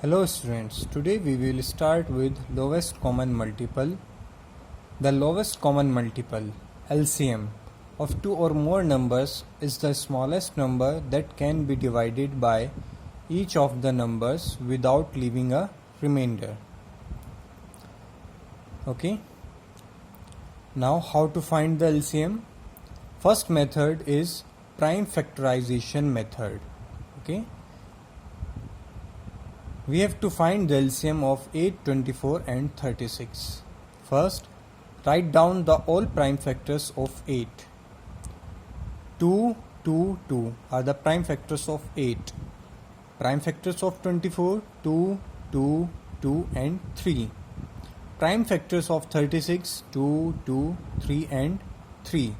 Hello students, today we will start with lowest common multiple. The lowest common multiple LCM of two or more numbers is the smallest number that can be divided by each of the numbers without leaving a remainder. Okay. Now how to find the LCM? First method is prime factorization method. Okay. We have to find the LCM of 8, 24 and 36. First, write down the all prime factors of 8. 2, 2, 2 are the prime factors of 8. Prime factors of 24, 2, 2, 2 and 3. Prime factors of 36, 2, 2, 3 and 3.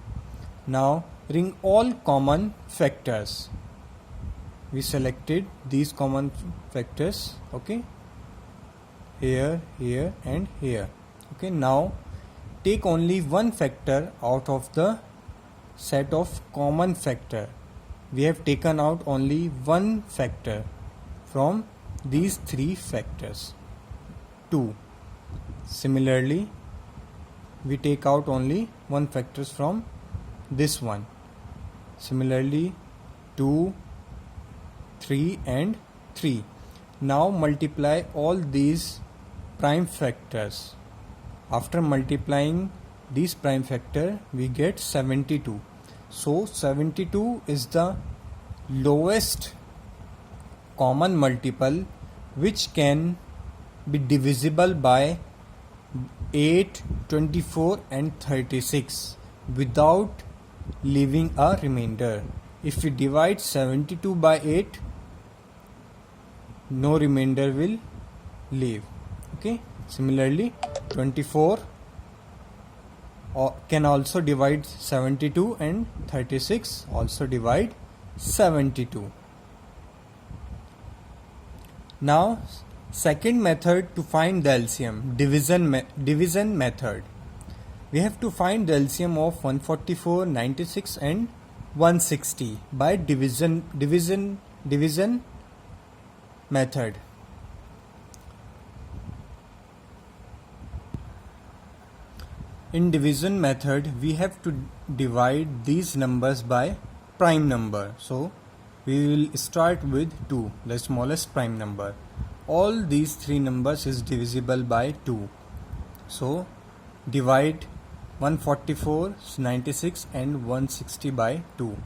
Now, ring all common factors. We selected these common factors, okay, here, here and here. Okay, now take only one factor out of the set of common factor. We have taken out only one factor from these three factors, 2. Similarly, we take out only one factors from this one. Similarly, 2, 3 and 3. Now multiply all these prime factors. After multiplying these prime factor, we get 72. So 72 is the lowest common multiple which can be divisible by 8, 24 and 36 without leaving a remainder. If we divide 72 by 8, no remainder will leave. Okay. Similarly, 24 can also divide 72 and 36 also divide 72. Now, second method to find the LCM, division method. We have to find the LCM of 144, 96 and 160 by division method. In division method, we have to divide these numbers by prime number. So we will start with 2, the smallest prime number. All these three numbers is divisible by 2. So divide 144, 96 and 160 by 2.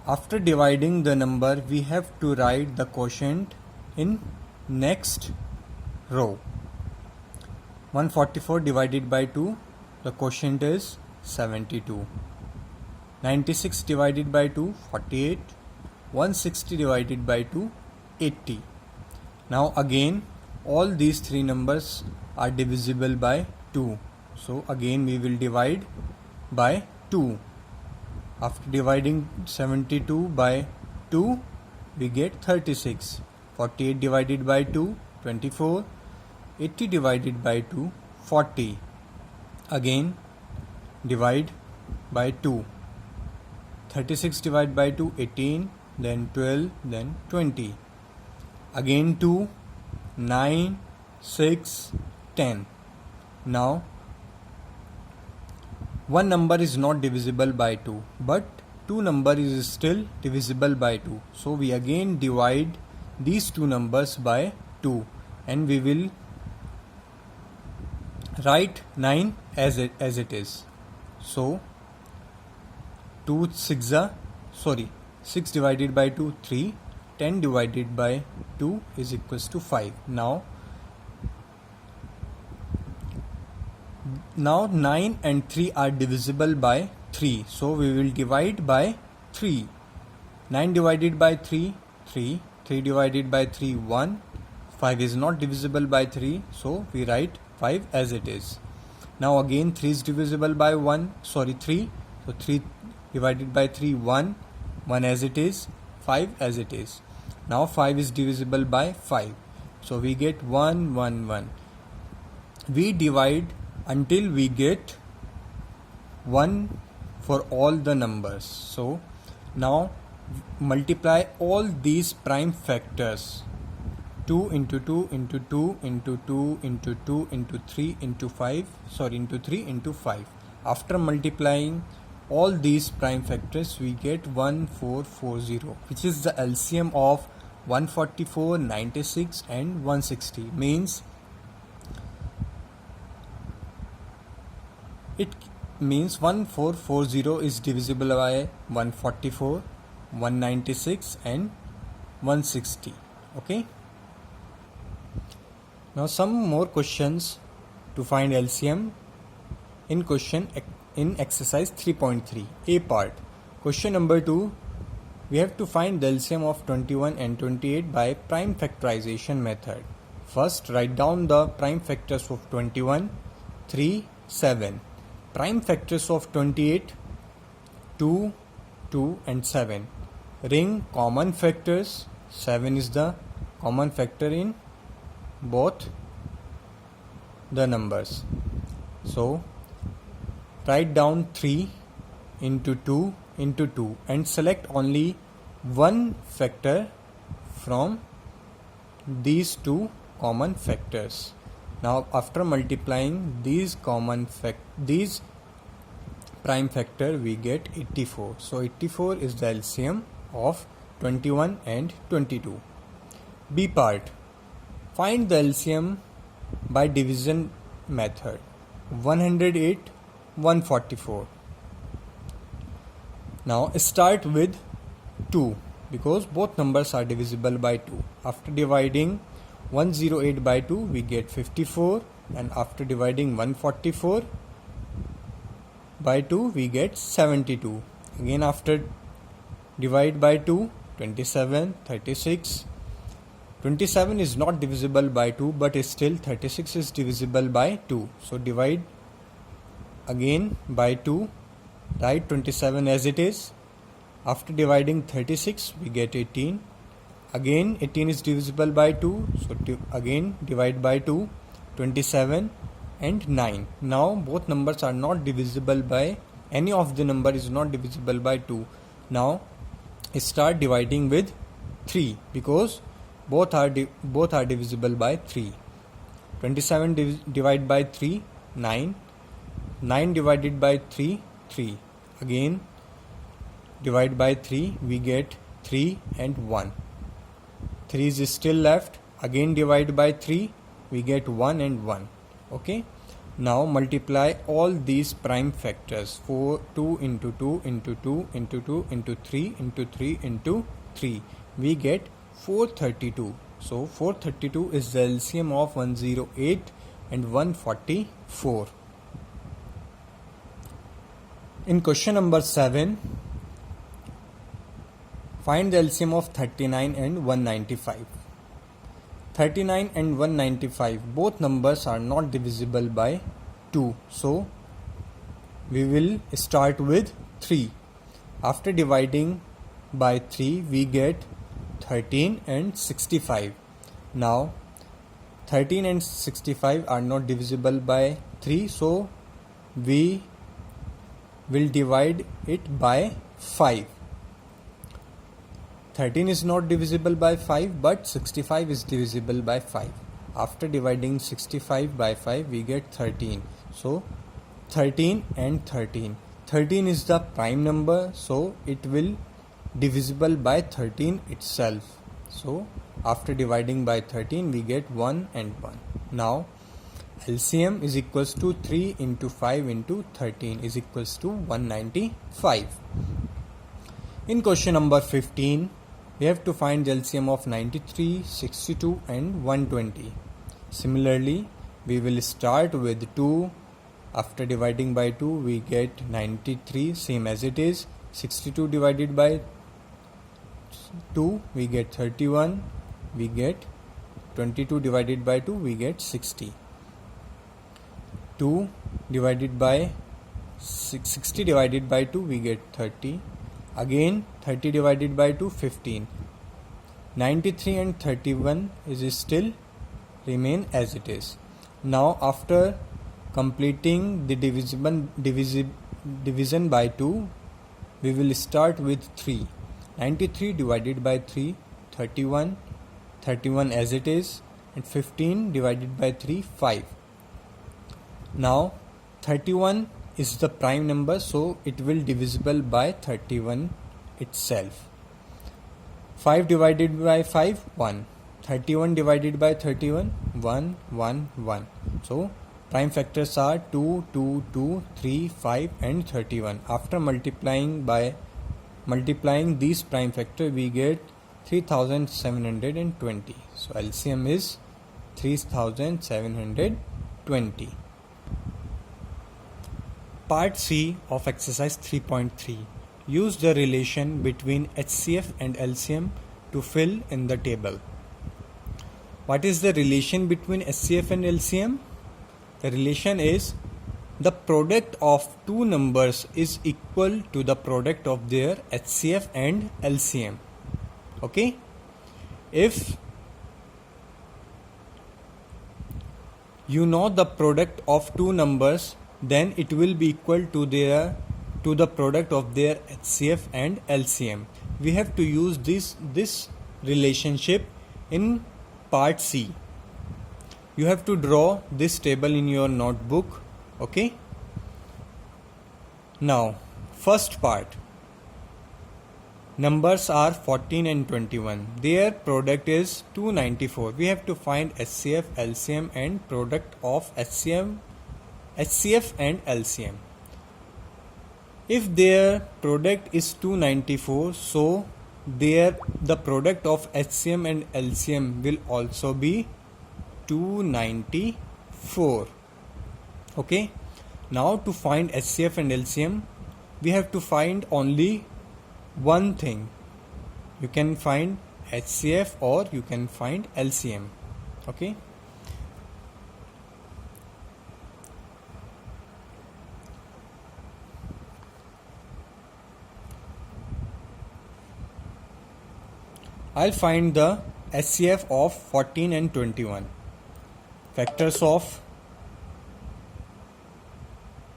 After dividing the number, we have to write the quotient in next row. 144 divided by 2, the quotient is 72. 96 divided by 2, 48. 160 divided by 2, 80. Now again, all these three numbers are divisible by 2. So again we will divide by 2. After dividing 72 by 2, we get 36. 48 divided by 2, 24. 80 divided by 2, 40. Again, divide by 2. 36 divided by 2, 18. Then 12, then 20. Again 2, 9, 6, 10. Now, one number is not divisible by 2, but two number is still divisible by 2. So we again divide these two numbers by 2 and we will write 9 as it is. So 6 divided by 2, 3. 10 divided by 2 is equals to 5. Now 9 and 3 are divisible by 3. So we will divide by 3. 9 divided by 3, 3. 3 divided by 3, 1. 5 is not divisible by 3. So we write 5 as it is. Now again 3 is divisible by 3. So 3 divided by 3, 1. 1 as it is. 5 as it is. Now 5 is divisible by 5. So we get 1, 1, 1. We divide until we get 1 for all the numbers. So now multiply all these prime factors 2 into 2 into 2 into 2 into 2 into 3 into 5, into 3 into 5. After multiplying all these prime factors, we get 1440, which is the LCM of 144, 96 and 160. Means it means 1440 is divisible by 144, 196 and 160. Okay. Now some more questions to find LCM in exercise 3.3 A part. Question number 2, we have to find the LCM of 21 and 28 by prime factorization method. First, write down the prime factors of 21, 3, 7. Prime factors of 28, 2, 2 and 7. Ring common factors. 7 is the common factor in both the numbers. So write down 3 into 2 into 2 and select only one factor from these two common factors. Now after multiplying these prime factor, we get 84. So 84 is the LCM of 21 and 22. B part. Find the LCM by division method. 108, 144. Now start with 2 because both numbers are divisible by 2. After dividing 108 by 2, we get 54, and after dividing 144 by 2, we get 72. Again after divide by 2, 27, 36. 27 is not divisible by 2, but still 36 is divisible by 2. So divide again by 2, write 27 as it is. After dividing 36, we get 18. Again 18 is divisible by 2, so again divide by 2, 27 and 9. Now both numbers are not divisible by, any of the number is not divisible by 2. Now start dividing with 3 because both are divisible by 3. 27 divide by 3, 9. 9 divided by 3, 3. Again divide by 3, we get 3 and 1. 3 is still left. Again divide by 3, we get 1 and 1. Okay. Now multiply all these prime factors. 2 into 2 into 2 into 2 into 3 into 3 into 3. We get 432. So 432 is the LCM of 108 and 144. In question number 7, find the LCM of 39 and 195. 39 and 195, both numbers are not divisible by 2. So we will start with 3. After dividing by 3, we get 13 and 65. Now 13 and 65 are not divisible by 3, so we will divide it by 5. 13 is not divisible by 5, but 65 is divisible by 5. After dividing 65 by 5, we get 13. So 13 and 13. 13 is the prime number, so it will divisible by 13 itself. So after dividing by 13, we get 1 and 1. Now LCM is equals to 3 into 5 into 13 is equals to 195. In question number 15, we have to find the LCM of 93, 62 and 120. Similarly, we will start with 2. After dividing by 2, we get 93, same as it is. 62 divided by 2, we get 31. We get 22 divided by 2, we get 60. 2 divided by 60 divided by 2, we get 30. Again 30 divided by 2, 15. 93 and 31 is still remain as it is. Now after completing the division by 2, we will start with 3. 93 divided by 3, 31. 31 as it is, and 15 divided by 3, 5. Now 31 is the prime number, so it will divisible by 31 itself. 5 divided by 5, 1. 31 divided by 31, 1, 1, 1. So prime factors are 2, 2, 2, 3, 5 and 31. After multiplying these prime factors, we get 3720. So LCM is 3720. Part C of exercise 3.3. Use the relation between HCF and LCM to fill in the table. What is the relation between HCF and LCM? The relation is the product of two numbers is equal to the product of their HCF and LCM. Okay? If you know the product of two numbers, then it will be equal to the product of their HCF and LCM. We have to use this relationship in part C. You have to draw this table in your notebook. Okay? Now, first part. Numbers are 14 and 21. Their product is 294. We have to find HCF, LCM and product of HCF and LCM. If their product is 294, so the product of HCM and LCM will also be 294. Okay? Now to find HCF and LCM, we have to find only one thing. You can find HCF or you can find LCM. Okay? I'll find the HCF of 14 and 21. Factors of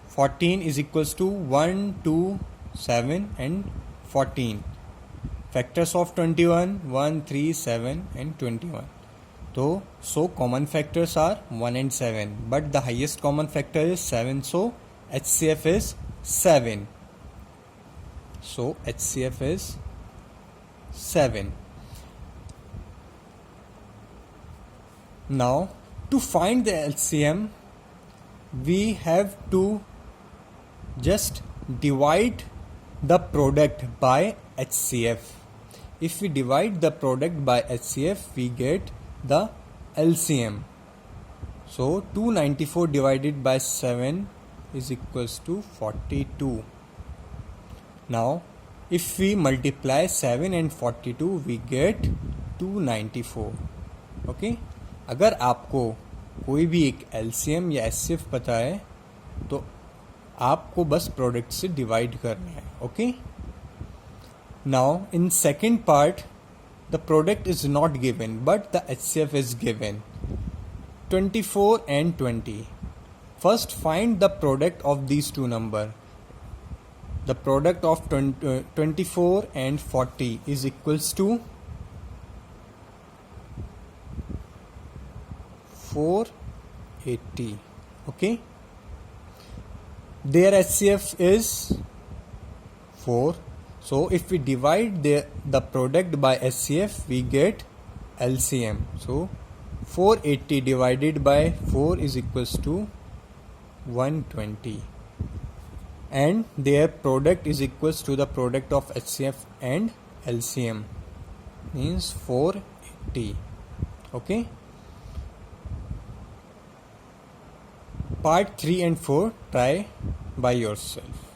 14 is equals to 1, 2, 7 and 14. Factors of 21, 1, 3, 7 and 21. So common factors are 1 and 7. But the highest common factor is 7. So HCF is 7. So HCF is 7. Now to find the LCM, we have to just divide the product by HCF. If we divide the product by HCF, we get the LCM. So 294 divided by 7 is equals to 42. Now if we multiply 7 and 42, we get 294. Okay? अगर आपको कोई भी एक LCM या HCF पता है तो आपको बस प्रोडक्ट से डिवाइड करना है. Okay? Now in second part the product is not given but the HCF is given. 24 and 20. First find the product of these two numbers. The product of 24 and 40 is equals to 480. Okay? Their HCF is 4. So if we divide the product by HCF, we get LCM. So 480 divided by 4 is equals to 120. And their product is equals to the product of HCF and LCM. Means 480. Okay? Part 3 and 4 try by yourself.